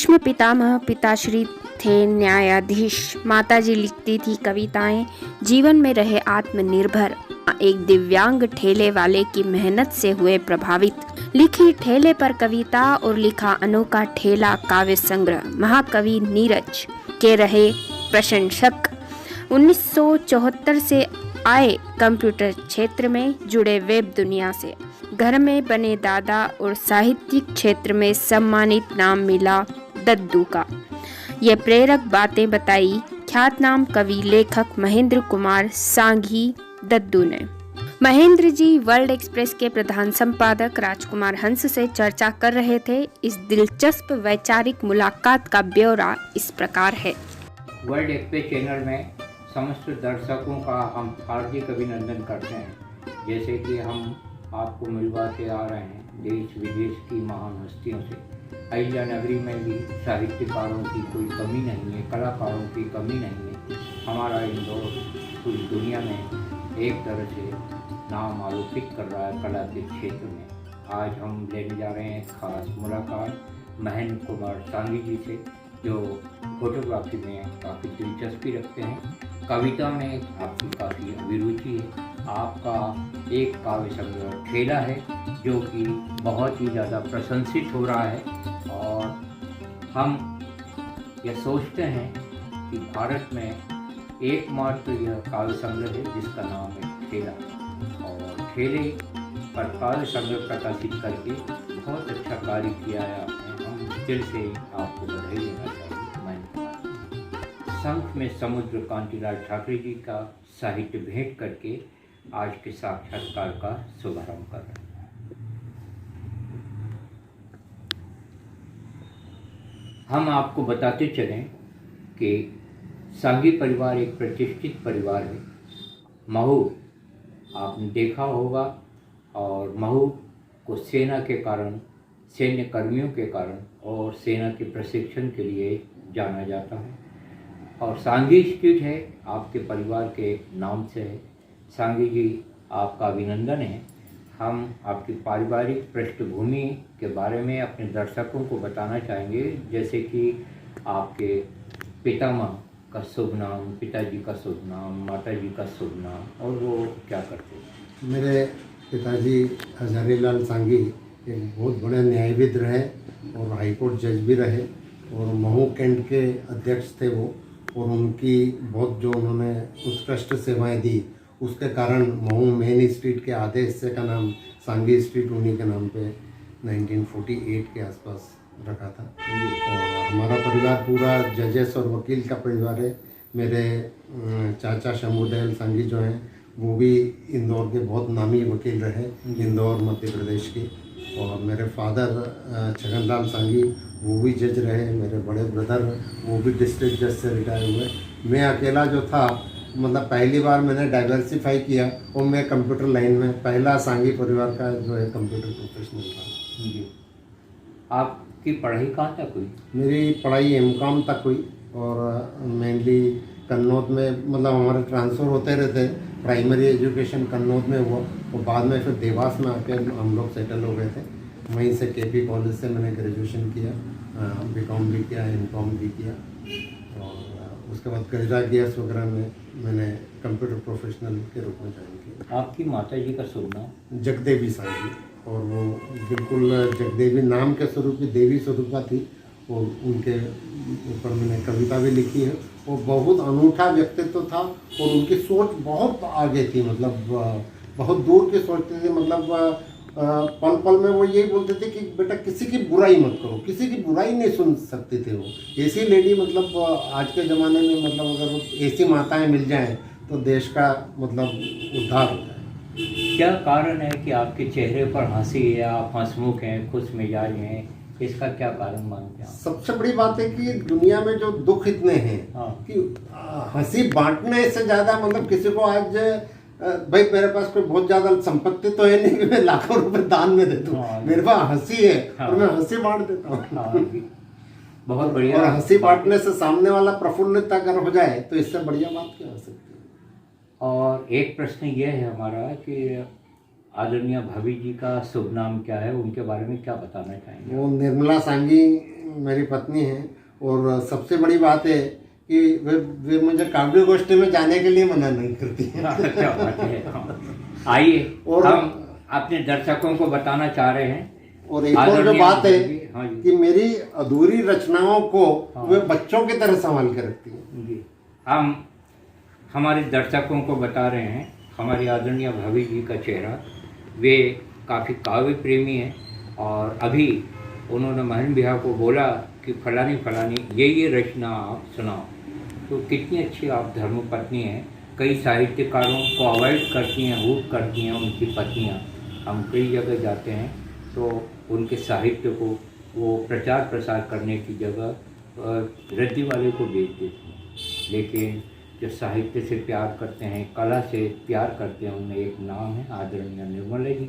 भीष्म पितामह पिताश्री थे न्यायाधीश। माताजी लिखती थी कविताएं, जीवन में रहे आत्मनिर्भर। एक दिव्यांग ठेले वाले की मेहनत से हुए प्रभावित, लिखी ठेले पर कविता और लिखा अनोखा ठेला काव्य संग्रह। महाकवि नीरज के रहे प्रशंसक। 1974 से आए कंप्यूटर क्षेत्र में जुड़े वेब दुनिया से। घर में बने दादा और साहित्यिक क्षेत्र में सम्मानित नाम मिला दद्दू का। ये प्रेरक बातें बताई ख्यातनाम कवि लेखक महेंद्र कुमार सांघी दद्दू ने। महेंद्र जी वर्ल्ड एक्सप्रेस के प्रधान संपादक राजकुमार हंस से चर्चा कर रहे थे। इस दिलचस्प वैचारिक मुलाकात का ब्यौरा इस प्रकार है। वर्ल्ड एक्सप्रेस चैनल में समस्त दर्शकों का हम हार्दिक अभिनंदन करते हैं। जैसे कि हम आपको मिलवाते आ रहे हैं देश विदेश की महान हस्तियों से। अहिल्या नगरी में भी साहित्यकारों की कोई कमी नहीं है, कलाकारों की कमी नहीं है। हमारा इंदौर पूरी दुनिया में एक तरह से नाम आरोपित कर रहा है कला के क्षेत्र में। आज हम लेने जा रहे हैं खास मुलाकात महेंद्र कुमार सांघी जी से, जो फोटोग्राफी में काफ़ी दिलचस्पी रखते हैं। कविता में आपकी काफ़ी अभिरुचि है। आपका एक काव्य संग्रह ठेला है जो कि बहुत ही ज़्यादा प्रशंसित हो रहा है, और हम यह सोचते हैं कि भारत में एकमात्र यह काव्य संग्रह है जिसका नाम है ठेला। और ठेले पर काव्य संग्रह प्रकाशित करके बहुत अच्छा कार्य किया है आपने। हम दिल से आपको बधाई देना चाहेंगे। शंख में समुद्र कांतिलाल ठाकरे जी का साहित्य भेंट करके आज के साक्षात्कार का शुभारंभ कर रहे हैं। हम आपको बताते चलें कि सांघी परिवार एक प्रतिष्ठित परिवार है। महू आपने देखा होगा, और महू को सेना के कारण, सैन्य कर्मियों के कारण और सेना के प्रशिक्षण के लिए जाना जाता है। और सांघी स्ट्रीट है आपके परिवार के नाम से है। सांघी जी, आपका अभिनंदन है। हम आपकी पारिवारिक पृष्ठभूमि के बारे में अपने दर्शकों को बताना चाहेंगे, जैसे कि आपके पितामह का शुभ नाम, पिताजी का शुभ नाम, माताजी का शुभ नाम, और वो क्या करते हैं। मेरे पिताजी हजारीलाल सांघी एक बहुत बड़े न्यायविद रहे और हाईकोर्ट जज भी रहे, और महू कैंट के अध्यक्ष थे वो। और उनकी बहुत जो उन्होंने उत्कृष्ट सेवाएं दी, उसके कारण महू मेन स्ट्रीट के आधे हिस्से का नाम सांघी स्ट्रीट उन्हीं के नाम पे 1948 के आसपास रखा था। और हमारा परिवार पूरा जजेस और वकील का परिवार है। मेरे चाचा शंभुदयाल सांघी जो हैं वो भी इंदौर के बहुत नामी वकील रहे, इंदौर मध्य प्रदेश के। और मेरे फादर छगनलाल सांघी वो भी जज रहे। मेरे बड़े ब्रदर वो भी डिस्ट्रिक्ट जज से रिटायर हुए। मैं अकेला जो था, मतलब पहली बार मैंने डाइवर्सिफाई किया, और मैं कंप्यूटर लाइन में पहला सांघी परिवार का जो है कंप्यूटर प्रोफेशनल था। जी, आपकी पढ़ाई कहाँ तक हुई। मेरी पढ़ाई एमकॉम तक हुई, और मेनली कन्नौज में, मतलब हमारे ट्रांसफ़र होते रहते। प्राइमरी एजुकेशन कन्नौज में हुआ, और बाद में फिर देवास में आके हम लोग सेटल हो गए थे। वहीं से केपी कॉलेज से मैंने ग्रेजुएशन किया, बीकॉम भी किया, एमकॉम भी किया, और उसके बाद गैजा गैस वगैरह में मैंने कंप्यूटर प्रोफेशनल के रूप में ज्वाइन किया। आपकी माताजी का शुभ नाम जगदेवी सांघी, और वो बिल्कुल जगदेवी नाम के स्वरूप की देवी स्वरूपा थी। और उनके ऊपर मैंने कविता भी लिखी है। वो बहुत अनूठा व्यक्तित्व था, और उनकी सोच बहुत आगे थी, मतलब बहुत दूर की सोचते थे। मतलब पल पल में वो यही बोलते थे कि बेटा किसी की बुराई मत करो, किसी की बुराई नहीं सुन सकते थे वो। ऐसी लेडी, मतलब आज के ज़माने में, मतलब अगर ऐसी माताएं मिल जाएं तो देश का मतलब उद्धार हो जाए। क्या कारण है कि आपके चेहरे पर हंसी है, आप हंसमुख हैं, खुश मिजाज हैं, इसका क्या कारण मानते हैं। सबसे बड़ी बात है कि दुनिया में जो दुख इतने हैं कि हंसी बांटने से ज़्यादा, मतलब किसी को आज भाई मेरे पास कोई बहुत ज़्यादा संपत्ति तो है नहीं कि मैं लाखों रुपए दान में दे दूँ। मेरे पास हंसी है, और मैं हंसी बांट देता हूँ। बहुत बढ़िया। और हंसी बांटने से सामने वाला प्रफुल्लित अगर हो जाए तो इससे बढ़िया बात क्या हो सकती है। और एक प्रश्न ये है हमारा कि आदरणीय भाभी जी का शुभ नाम क्या है, उनके बारे में क्या बताना चाहेंगे? वो निर्मला सांगी मेरी पत्नी है। और सबसे बड़ी बात है कि वे मुझे काव्य गोष्ठी में जाने के लिए मना नहीं करती है। क्या बात है। हाँ। आइए और हम अपने दर्शकों को बताना चाह रहे हैं। और एक और जो आदरणीय बात है हाँ जी। कि मेरी अधूरी रचनाओं को हाँ। वे बच्चों की तरह संभाल के रखती है। जी, हम हमारे दर्शकों को बता रहे हैं हमारी आदरणीय भाभी जी का चेहरा। वे काफ़ी काव्य प्रेमी हैं और अभी उन्होंने महन भैया को बोला कि फलानी फलानी ये रचना आप सुनाओ। तो कितनी अच्छी आप धर्मपत्नी हैं। कई साहित्यकारों को अवॉइड करती हैं, हूट करती हैं उनकी पत्नियाँ। हम कई जगह जाते हैं तो उनके साहित्य को वो प्रचार प्रसार करने की जगह रद्दी वाले को बेच देती हैं। लेकिन जो साहित्य से प्यार करते हैं, कला से प्यार करते हैं, उनमें एक नाम है आदरणीय निर्मला जी।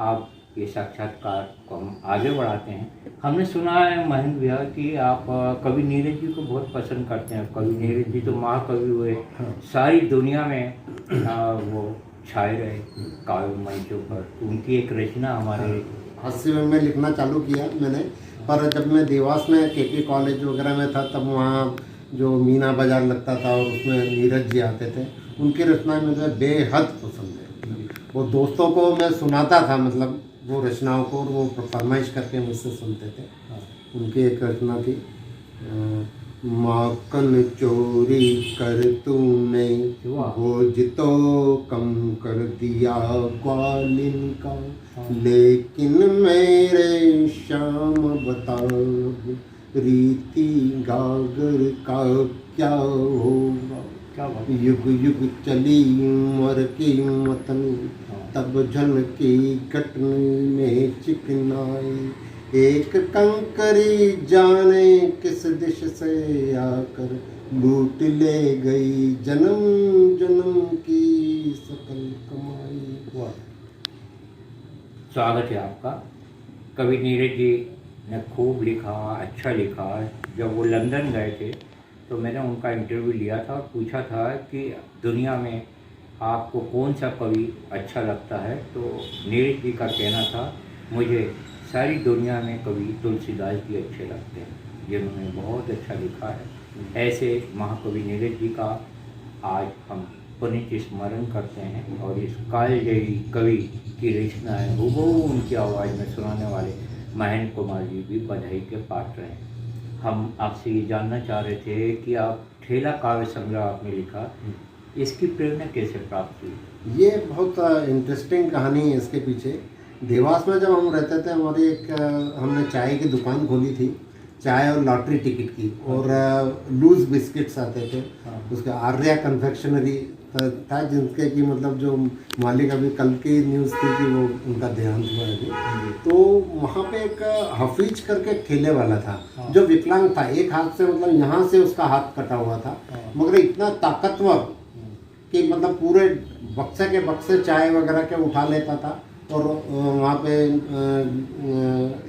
आप ये साक्षात्कार को हम आगे बढ़ाते हैं। हमने सुना है महेंद्र भैया कि आप कवि नीरज जी को बहुत पसंद करते हैं। कवि नीरज जी तो महाकवि हुए, सारी दुनिया में वो छाए रहे काव्य मंचों पर। उनकी एक रचना हमारे 80 में लिखना चालू किया मैंने। पर जब मैं देवास में केके कॉलेज वगैरह में था तब वहाँ जो मीना बाजार लगता था और उसमें नीरज जी आते थे। उनकी रचनाएं मुझे बेहद पसंद है। वो दोस्तों को मैं सुनाता था, मतलब वो रचनाओं को, और वो फरमाइश करके मुझसे सुनते थे। उनकी एक रचना थी, माखन चोरी कर तूने भोज तो कम कर दिया ग्वालिन का, लेकिन मेरे श्याम बता रीति गागर का क्या होगा। युग युग चली उमर की मतनी, तब झलकी घटन में चिकनाई। एक कंकरी जाने किस दिश से आकर लूट ले गई जन्म जन्म की सकल कमाई। स्वागत है आपका। कवि नीरज जी ने खूब लिखा, अच्छा लिखा। जब वो लंदन गए थे तो मैंने उनका इंटरव्यू लिया था और पूछा था कि दुनिया में आपको कौन सा कवि अच्छा लगता है। तो नीरज जी का कहना था, मुझे सारी दुनिया में कवि तुलसीदास जी अच्छे लगते हैं, जिन्होंने बहुत अच्छा लिखा है। ऐसे महाकवि नीरज जी का आज हम पुनीत स्मरण करते हैं और इस कालजयी कवि की रचनाएं हूबहू उनकी आवाज़ में सुनाने वाले महेंद्र कुमार जी भी बधाई के पात्र हैं। हम आपसे ये जानना चाह रहे थे कि आप ठेला काव्य संग्रह आपने लिखा, इसकी प्रेरणा कैसे प्राप्त हुई? ये बहुत इंटरेस्टिंग कहानी है इसके पीछे। देवास में जब हम रहते थे, हमारी एक हमने चाय की दुकान खोली थी, चाय और लॉटरी टिकट की, और लूज बिस्किट्स आते थे। उसका आर्या कन्फेक्शनरी था, जिनके की मतलब जो मालिक अभी कल की न्यूज़ थी कि वो उनका देहांत हुआ है। तो वहाँ पे एक हफीज करके ठेले वाला था जो विकलांग था, एक हाथ से, मतलब यहाँ से उसका हाथ कटा हुआ था, मगर इतना ताकतवर कि मतलब पूरे बक्से के बक्से चाय वगैरह के उठा लेता था। और वहाँ पे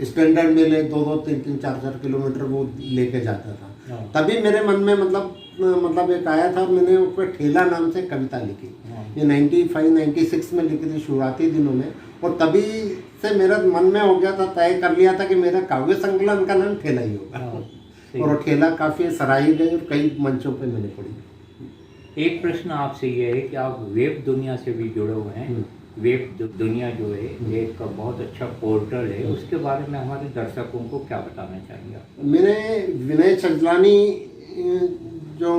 स्टैंडर्ड मेले 2-2, 3-3, 4-4 किलोमीटर वो लेके जाता था। तभी मेरे मन में मतलब एक आया था और मैंने उस पर ठेला नाम से कविता लिखी। ये 95-96 में लिखी थी, शुरुआती दिनों में। और तभी से मेरा मन में हो गया था, तय कर लिया था कि मेरा काव्य संकलन का नाम ठेला ही होगा। और ठेला काफ़ी सराही गई और कई मंचों पे मैंने पढ़ी। एक प्रश्न आपसे ये है कि आप वेब दुनिया से भी जुड़े हुए हैं। वेब दुनिया जो है एक बहुत अच्छा पोर्टल है, उसके बारे में हमारे दर्शकों को क्या बताना चाहिए? मैंने विनय छजलानी जो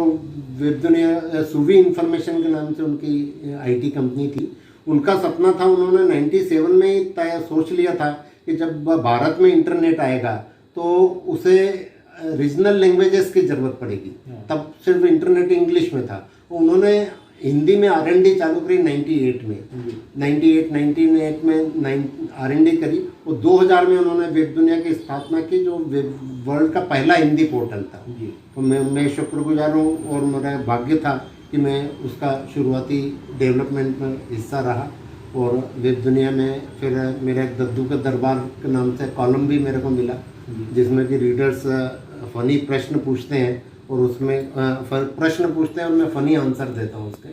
वेब दुनिया सूवी इंफॉर्मेशन के नाम से उनकी आईटी कंपनी थी, उनका सपना था, उन्होंने 97 में ही तय सोच लिया था कि जब भारत में इंटरनेट आएगा तो उसे रीजनल लैंग्वेजेस की ज़रूरत पड़ेगी। तब सिर्फ इंटरनेट इंग्लिश में था। उन्होंने हिंदी में R&D चालू करी 98 में, 1998 में R&D करी। और 2000 में उन्होंने वेब दुनिया की स्थापना की, जो वर्ल्ड का पहला हिंदी पोर्टल था। तो मैं शुक्रगुजार हूँ और मेरा भाग्य था कि मैं उसका शुरुआती डेवलपमेंट में हिस्सा रहा। और वेब दुनिया में फिर मेरे एक दद्दू के दरबार के नाम से कॉलम भी मेरे को मिला, जिसमें कि रीडर्स फनी प्रश्न पूछते हैं और उसमें प्रश्न पूछते हैं और मैं फ़नी आंसर देता हूँ उसके।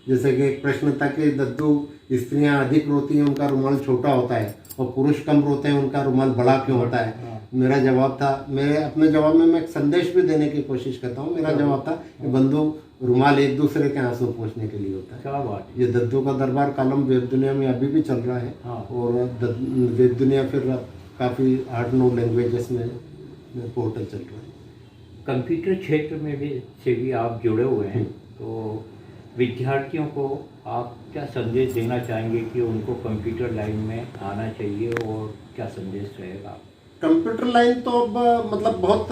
जैसे कि एक प्रश्न था कि दद्दू स्त्रियां अधिक रोती हैं उनका रुमाल छोटा होता है और पुरुष कम रोते हैं उनका रुमाल बड़ा क्यों होता है। मेरा जवाब था, मेरे अपने जवाब में मैं एक संदेश भी देने की कोशिश करता हूँ। मेरा जवाब था कि बंधु, रुमाल एक दूसरे के आंसू पोंछने के लिए होता है। क्या बात ये दद्दू का दरबार कॉलम वेब दुनिया में अभी भी चल रहा है। और वेब दुनिया फिर काफ़ी 8-9 लैंग्वेजेस में पोर्टल चल रहा है। कंप्यूटर क्षेत्र में भी से भी आप जुड़े हुए हैं, तो विद्यार्थियों को आप क्या संदेश देना चाहेंगे कि उनको कंप्यूटर लाइन में आना चाहिए, और क्या संदेश रहेगा? कंप्यूटर लाइन तो अब मतलब बहुत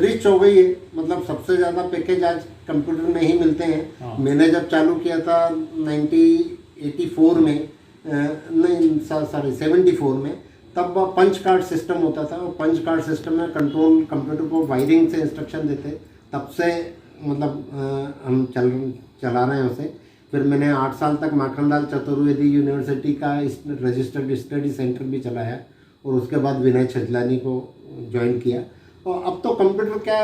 रिच हो गई है। मतलब सबसे ज़्यादा पैकेज आज कंप्यूटर में ही मिलते हैं। मैंने जब चालू किया था 1984 में, नहीं सॉरी 74 में, तब पंच कार्ड सिस्टम होता था। और पंच कार्ड सिस्टम में कंट्रोल कंप्यूटर को वायरिंग से इंस्ट्रक्शन देते, तब से मतलब हम चला रहे हैं उसे। फिर मैंने 8 साल तक माखनलाल चतुर्वेदी यूनिवर्सिटी का रजिस्टर्ड स्टडी सेंटर भी चलाया, और उसके बाद विनय छजलानी को ज्वाइन किया। और अब तो कंप्यूटर क्या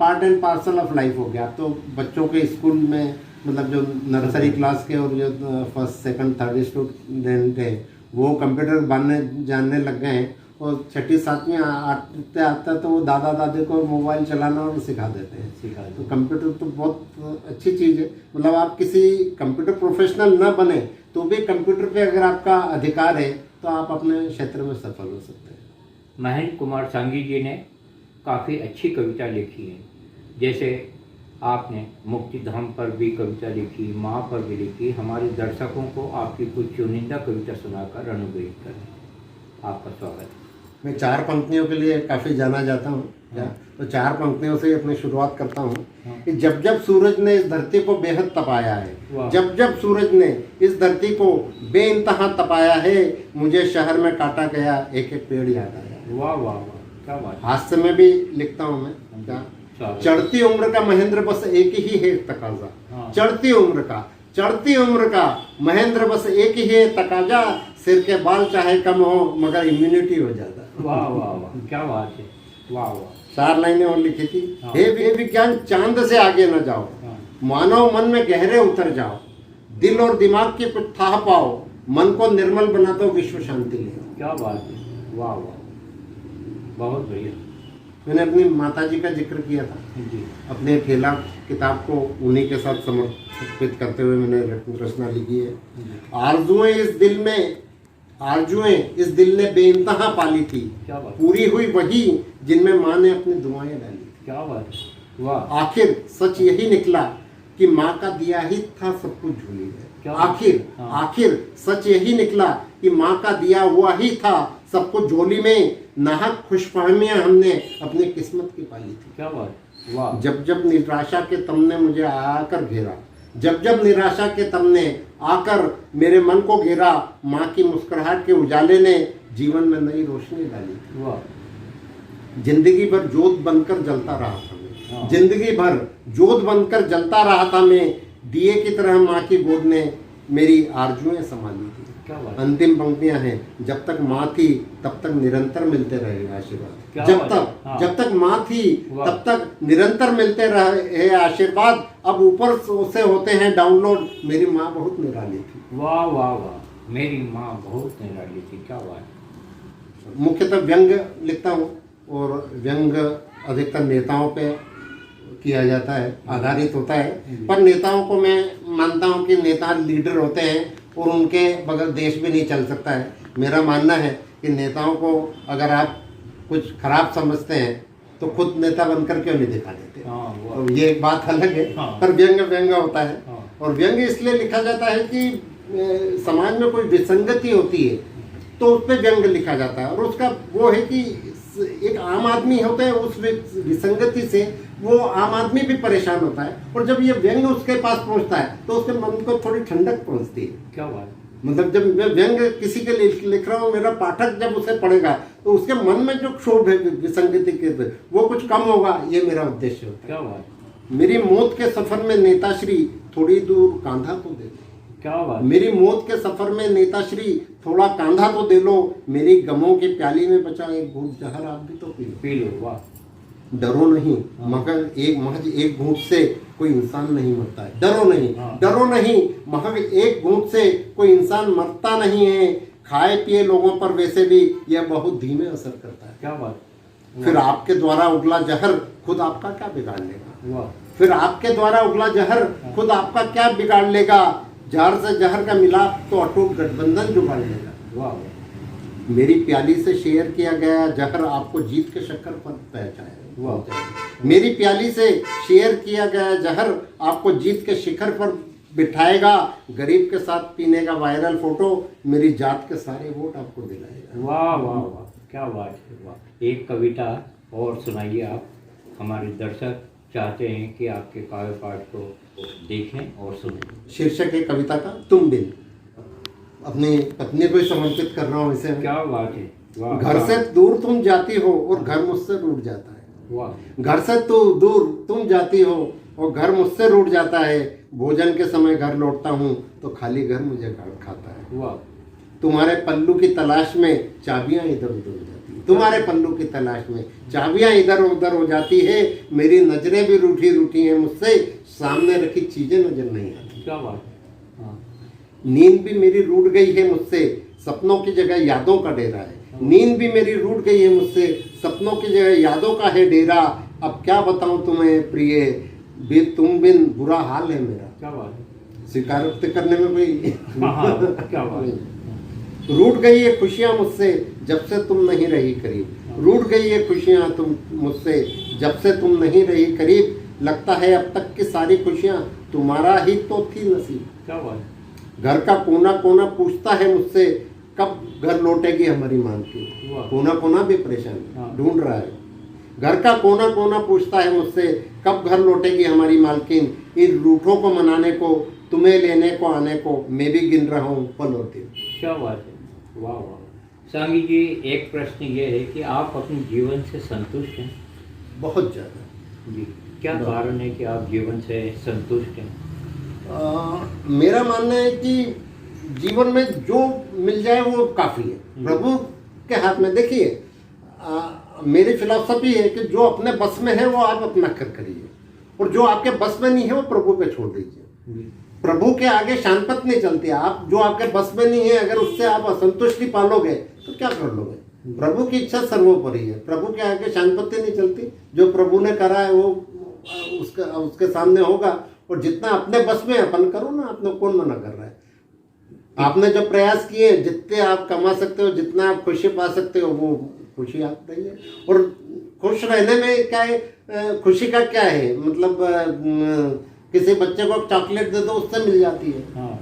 part and parcel of life हो गया। अब तो बच्चों के स्कूल में मतलब जो नर्सरी क्लास के और जो फर्स्ट सेकंड थर्ड स्टूडेंट है वो कंप्यूटर जानने लग गए हैं। और 6ठी 7वीं आते तो वो दादा दादी को मोबाइल चलाना और सिखा देते हैं। तो कंप्यूटर तो बहुत अच्छी चीज़ है। मतलब आप किसी कंप्यूटर प्रोफेशनल ना बने तो भी कंप्यूटर पे अगर आपका अधिकार है तो आप अपने क्षेत्र में सफल हो सकते हैं। महेंद्र कुमार सांगी जी ने काफ़ी अच्छी कविता लिखी है। जैसे आपने मुक्तिधाम पर भी कविता लिखी, माँ पर भी लिखी। हमारे दर्शकों को आपकी कुछ चुनिंदा कविता सुनाकर अनुग्रहित करें। आपका स्वागत है। मैं 4 पंक्तियों के लिए काफ़ी जाना जाता हूँ। तो 4 पंक्तियों से ही अपनी शुरुआत करता हूँ कि जब जब सूरज ने इस धरती को बेहद तपाया है, जब जब सूरज ने इस धरती को बेइंतहा तपाया है, मुझे शहर में काटा गया एक एक पेड़ याद आया। वाह वाह वाह, क्या बात। हास्य में भी लिखता हूँ मैं। क्या चढ़ती उम्र का महेंद्र बस एक ही है तकाजा। चढ़ती उम्र का महेंद्र बस एक ही है तकाजा। सिर के बाल चाहे कम हो मगर इम्यूनिटी हो जाता। वाह वाह वाह, क्या बात है। वाह वाह। 4 लाइनें और लिखी थी। हे विज्ञान चांद से आगे न जाओ, मानव मन में गहरे उतर जाओ, दिल और दिमाग की कुछ थाह पाओ, मन को निर्मल बना दो, विश्व शांति ले। क्या बात है। वाह वाह, बहुत बढ़िया। मैंने अपनी माताजी का जिक्र किया था जी। अपने ठेला किताब को उन्हीं के साथ समर्पित करते हुए मैंने रचना लिखी है। आरजुएं इस दिल ने बेइंतहा पाली थी, पूरी हुई वही जिनमें माँ ने अपनी दुआएं डाली। क्या बात है। वाह। आखिर सच यही निकला कि माँ का दिया ही था सब कुछ झोली है। आखिर सच यही निकला कि माँ का दिया हुआ ही था सब कुछ झोली में। नाहक खुशफहमियां हमने अपनी किस्मत की पाली थी। क्या बात। वाह। जब जब निराशा के तमने मुझे आकर घेरा, जब जब निराशा के तमने आकर मेरे मन को घेरा, माँ की मुस्कुराहट के उजाले ने जीवन में नई रोशनी डाली। वाह। जिंदगी भर जोत बनकर जलता रहा था मैं, जिंदगी भर जोत बनकर जलता रहा था मैं। दिए की तरह माँ की गोद ने मेरी आरजुएं संभाली थी। अंतिम पंक्तियां हैं, जब तक माँ थी तब तक निरंतर मिलते रहे आशीर्वाद। जब तक माँ थी तब तक निरंतर मिलते रहे आशीर्वाद। अब ऊपर से होते हैं डाउनलोड, मेरी माँ बहुत निराली थी। वाह वाह वाह, मेरी माँ बहुत निराली थी। क्या बात। मुख्यतः व्यंग लिखता हूँ, और व्यंग अधिकतर नेताओं पे किया जाता है, आधारित होता है। पर नेताओं को मैं मानता हूँ कि नेता लीडर होते हैं और उनके बगैर देश भी नहीं चल सकता है। मेरा मानना है कि नेताओं को अगर आप कुछ खराब समझते हैं तो खुद नेता बनकर क्यों नहीं दिखा देते। तो ये एक बात अलग है। पर व्यंग होता है, और व्यंग इसलिए लिखा जाता है कि समाज में कोई विसंगति होती है तो उस पर व्यंग लिखा जाता है। और उसका वो है कि एक आम आदमी होता है, उस विसंगति से वो आम आदमी भी परेशान होता है, और जब ये व्यंग उसके पास पहुंचता है तो उसके मन को थोड़ी ठंडक पहुंचती है। क्या बात। मतलब जब मैं व्यंग किसी के लिए लिख रहा हूँ, मेरा पाठक जब उसे पढ़ेगा तो उसके मन में जो क्षोभ है विसंगति के वो कुछ कम होगा, ये मेरा उद्देश्य होता है। क्या बात। मेरी मौत के सफर में नेताश्री थोड़ी दूर कांधा तो दे दो। क्या बात। मेरी मौत के सफर में नेताश्री थोड़ा कांधा तो दे लो, मेरी गमों की प्याली में बचा एक घूंट जहर आप भी तो पी लो। वाह। डरो नहीं, मगर एक महज एक घूंट से कोई इंसान नहीं मरता है। डरो नहीं, डरो नहीं, मगर एक घूंट से कोई इंसान मरता नहीं है। खाए पिए लोगों पर वैसे भी यह बहुत धीमे असर करता है। क्या बात। फिर आपके द्वारा उगला जहर खुद आपका क्या बिगाड़ लेगा। वाह। फिर आपके द्वारा उगला जहर खुद आपका क्या बिगाड़ लेगा। जहर से जहर का मिलाप तो अटूट गठबंधन जुगाड़ लेगा। वाह। मेरी प्याली से शेयर किया गया जहर आपको जीत के शक्कर पर पहुंचाएगा। मेरी प्याली से शेयर किया गया जहर आपको जीत के शिखर पर बिठाएगा। गरीब के साथ पीने का वायरल फोटो मेरी जात के सारे वोट आपको दिलाएगा। वाह वाह वाह, क्या बात है। वाह। एक कविता और सुनाइए आप, हमारे दर्शक चाहते हैं कि आपके काव्य पाठ को देखें और सुनें। शीर्षक है कविता का तुम बिन। अपनी पत्नी को समर्पित कर रहा हूँ इसे। क्या बात है। वाह। घर से दूर तुम जाती हो और घर मुझसे रूठ जाता है। वाह। घर से तो दूर तुम जाती हो और घर मुझसे रूठ जाता है। भोजन के समय घर लौटता हूँ तो खाली घर मुझे खाता है। वाह। तुम्हारे पल्लू की तलाश में चाबियां इधर उधर हो जाती है। तुम्हारे पल्लू की तलाश में चाबियां इधर उधर हो जाती है। मेरी नजरें भी रूठी रूठी हैं मुझसे, सामने रखी चीजें नजर नहीं आती। क्या बात है। हाँ। नींद भी मेरी रूठ गई है मुझसे, सपनों की जगह यादों का डेरा है। नींद भी मेरी रूठ गई है मुझसे, सपनों की जगह यादों का है डेरा। अब क्या बताऊं तुम्हें प्रिय, तुम बिन बुरा हाल है मेरा। क्या बात है। स्वीकार करने में कोई हाँ, क्या बात है। रूठ गई है खुशियां मुझसे जब से तुम नहीं रही करीब। रूठ गई है खुशियां तुम मुझसे जब से तुम नहीं रही करीब। लगता है अब तक की सारी खुशियां तुम्हारा ही तो थी नसीब। क्या बात है। घर का कोना कोना पूछता है मुझसे कब घर लौटेगी हमारी मालकिन। कोना कोना भी परेशान ढूंढ रहा है। घर का कोना कोना पूछता है मुझसे कब घर लौटेगी हमारी मालकिन। इन रूठों को मनाने को, तुम्हें लेने को आने को मैं भी गिन रहा हूँ पल और दिन। क्या बात है। वाह वाह। सांगी जी, एक प्रश्न ये है कि आप अपने जीवन से संतुष्ट हैं? बहुत ज़्यादा जी। क्या कारण है कि आप जीवन से संतुष्ट हैं? मेरा मानना है कि जीवन में जो मिल जाए वो काफ़ी है। प्रभु के हाथ में। देखिए, मेरी फिलॉसफी है कि जो अपने बस में है वो आप अपना करिए, और जो आपके बस में नहीं है वो प्रभु पे छोड़ दीजिए। प्रभु के आगे शांतपत नहीं चलती। आप जो आपके बस में नहीं है, अगर उससे आप असंतुष्टि पालोगे तो क्या कर लोगे। प्रभु की इच्छा सर्वोपरि है। प्रभु के आगे शांतपति नहीं चलती। जो प्रभु ने करा है वो उसके सामने होगा। और जितना अपने बस में अपन करो ना, अपने कौन मना कर रहा है। आपने जो प्रयास किए, जितने आप कमा सकते हो, जितना आप खुशी पा सकते हो, वो खुशी आप रहिए। और खुश रहने में क्या है, खुशी का क्या है मतलब, किसी बच्चे को चॉकलेट दे दो उससे मिल जाती है। हाँ।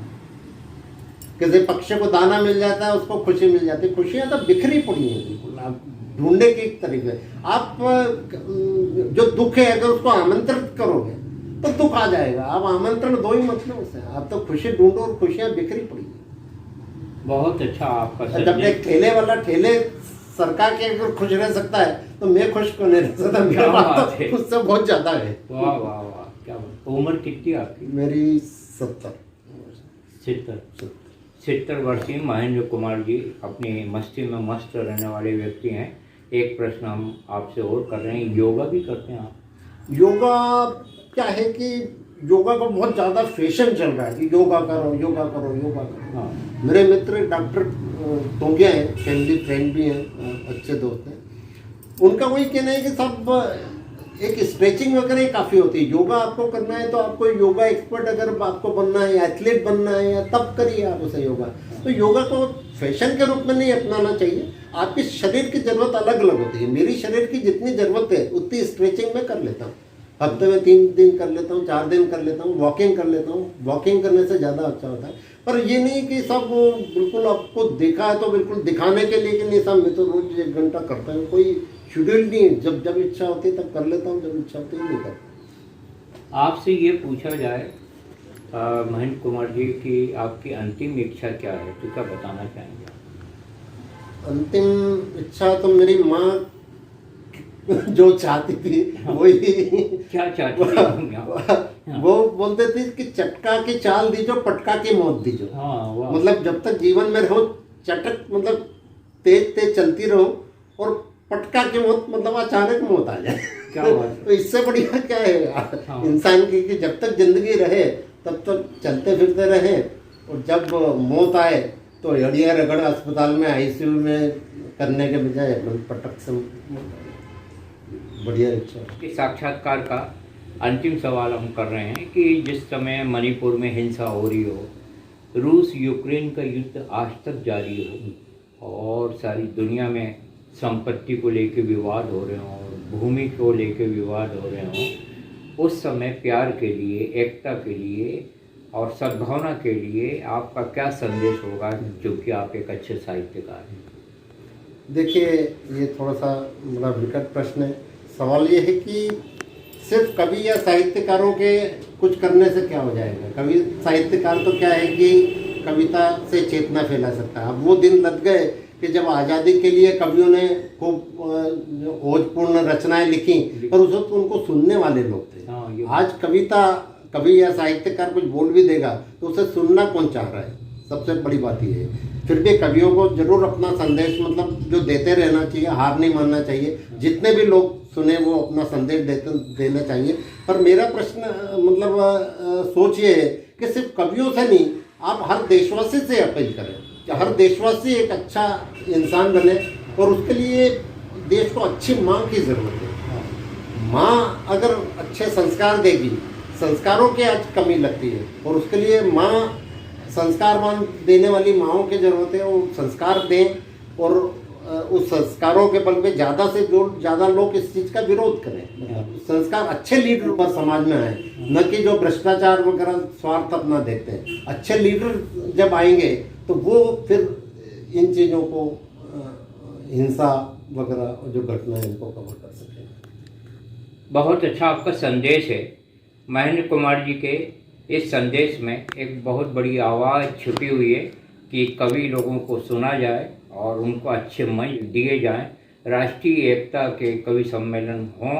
किसी पक्षी को दाना मिल जाता है उसको खुशी मिल जाती है। खुशियाँ तो बिखरी पड़ी हैं बिल्कुल। आप ढूंढने की एक तरीके। आप जो दुख है अगर उसको आमंत्रित करोगे तो दुख आ जाएगा। आप आमंत्रण दो ही मत लो उसे। आप तो खुशी ढूंढो और खुशियाँ बिखरी पड़ी हैं। बहुत अच्छा आपका। जब एक ठेले वाला ठेले सरकार के अगर खुश रह सकता है तो मैं खुश क्यों नहीं रह सकता। मेरे पास तो उससे बहुत ज्यादा है। वाह वाह वाह, क्या बात। उम्र कितनी आपकी? मेरी 70 वर्षीय महेंद्र कुमार जी अपनी मस्ती में मस्त रहने वाले व्यक्ति हैं। एक प्रश्न हम आपसे और कर रहे हैं, योगा भी करते हैं आप? योगा क्या है कि योगा का बहुत ज़्यादा फैशन चल रहा है कि योगा करो योगा करो योगा करो। हाँ। मेरे मित्र डॉक्टर टोंगिया हैं, फैमिली फ्रेंड भी हैं, अच्छे दोस्त हैं। उनका वही कहना है कि सब एक स्ट्रेचिंग वगैरह काफ़ी होती है। योगा आपको करना है तो आपको योगा एक्सपर्ट अगर आपको बनना है, एथलीट बनना है, या तब करिए आप उसे योगा। तो योगा को फैशन के रूप में नहीं अपनाना चाहिए। आपके शरीर की ज़रूरत अलग अलग होती है। मेरी शरीर की जितनी ज़रूरत है उतनी स्ट्रेचिंग मैं कर लेता हूँ। हफ्ते में 3 दिन कर लेता हूँ, 4 दिन कर लेता हूँ, वॉकिंग कर लेता हूँ। वॉकिंग करने से ज़्यादा अच्छा होता है। पर ये नहीं कि सब बिल्कुल आपको देखा है तो बिल्कुल दिखाने के लिए कि नहीं साहब मैं तो रोज 1 घंटा करता हूँ। कोई शेड्यूल नहीं है। जब इच्छा होती है तब कर लेता हूँ, जब इच्छा होती है नहीं करता। आपसे ये पूछा जाए महेंद्र कुमार जी कि आपकी अंतिम इच्छा क्या है, तो क्या बताना चाहेंगे? अंतिम इच्छा तो मेरी माँ जो चाहती थी वही। क्या चाहती थी? वो बोलते थे कि चटका की चाल दीजो, पटका की मौत दीजो। हाँ, मतलब जब तक जीवन में रहो चटक मतलब तेज तेज चलती रहो और पटका की मौत, मतलब अचानक मौत आ जाए। क्या बात है। तो इससे बढ़िया क्या है हाँ। इंसान की, कि जब तक जिंदगी रहे तब तक चलते फिरते रहे, और जब मौत आए तो अड़िया रगड़ अस्पताल में आईसीयू में करने के बजाय एकदम पटक से बढ़िया अच्छा। इस साक्षात्कार का अंतिम सवाल हम कर रहे हैं कि जिस समय मणिपुर में हिंसा हो रही हो, रूस यूक्रेन का युद्ध आज तक जारी हो और सारी दुनिया में संपत्ति को लेके विवाद हो रहे हों और भूमि को लेके विवाद हो रहे हों, उस समय प्यार के लिए, एकता के लिए और सद्भावना के लिए आपका क्या संदेश होगा, जो कि आप एक अच्छे साहित्यकार हैं? देखिए, ये थोड़ा सा बड़ा विकट प्रश्न है। सवाल ये है कि सिर्फ कवि या साहित्यकारों के कुछ करने से क्या हो जाएगा। कवि साहित्यकार तो क्या है कि कविता से चेतना फैला सकता है। अब वो दिन लग गए कि जब आज़ादी के लिए कवियों ने खूब ओजपूर्ण रचनाएं लिखी, पर उस वक्त उनको सुनने वाले लोग थे। आज कवि या साहित्यकार कुछ बोल भी देगा तो उसे सुनना कौन चाह रहा है, सबसे बड़ी बात ये है। फिर भी कवियों को जरूर अपना संदेश, मतलब जो देते रहना चाहिए, हार नहीं मानना चाहिए। जितने भी लोग सुने वो अपना संदेश देना चाहिए। पर मेरा प्रश्न, मतलब सोच ये है कि सिर्फ कवियों से नहीं, आप हर देशवासी से अपील करें कि हर देशवासी एक अच्छा इंसान बने, और उसके लिए देश को अच्छी माँ की ज़रूरत है। माँ अगर अच्छे संस्कार देगी, संस्कारों की आज कमी लगती है, और उसके लिए माँ संस्कारवान देने वाली माँओं की ज़रूरत है। वो संस्कार दें और उस संस्कारों के बल पे ज़्यादा से ज़्यादा लोग इस चीज़ का विरोध करें। संस्कार अच्छे लीडर पर समाज में आए, न कि जो भ्रष्टाचार वगैरह स्वार्थ अपना देखते हैं। अच्छे लीडर जब आएंगे तो वो फिर इन चीज़ों को, हिंसा वगैरह जो घटनाएं, इनको कवर कर सकें। बहुत अच्छा आपका संदेश है। महेंद्र कुमार जी के इस संदेश में एक बहुत बड़ी आवाज़ छुपी हुई है कि कवि लोगों को सुना जाए और उनको अच्छे मंच दिए जाएं, राष्ट्रीय एकता के कवि सम्मेलन हों।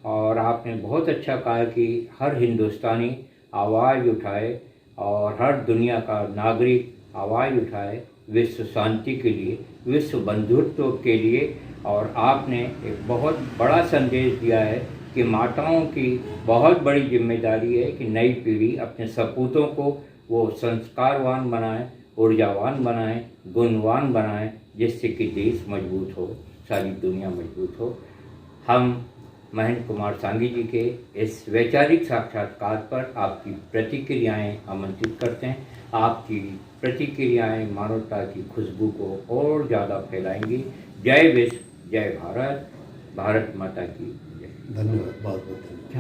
और आपने बहुत अच्छा कहा कि हर हिंदुस्तानी आवाज़ उठाए और हर दुनिया का नागरिक आवाज़ उठाए विश्व शांति के लिए, विश्व बंधुत्व के लिए। और आपने एक बहुत बड़ा संदेश दिया है कि माताओं की बहुत बड़ी जिम्मेदारी है कि नई पीढ़ी अपने सपूतों को वो संस्कारवान बनाएं, ऊर्जावान बनाएं, गुणवान बनाएं, जिससे कि देश मजबूत हो, सारी दुनिया मजबूत हो। हम महेंद्र कुमार सांगी जी के इस वैचारिक साक्षात्कार पर आपकी प्रतिक्रियाएं आमंत्रित करते हैं। आपकी प्रतिक्रियाएं मानवता की खुशबू को और ज़्यादा फैलाएंगी। जय विश्व, जय भारत, भारत माता की जय। धन्यवाद, बहुत बहुत धन्यवाद।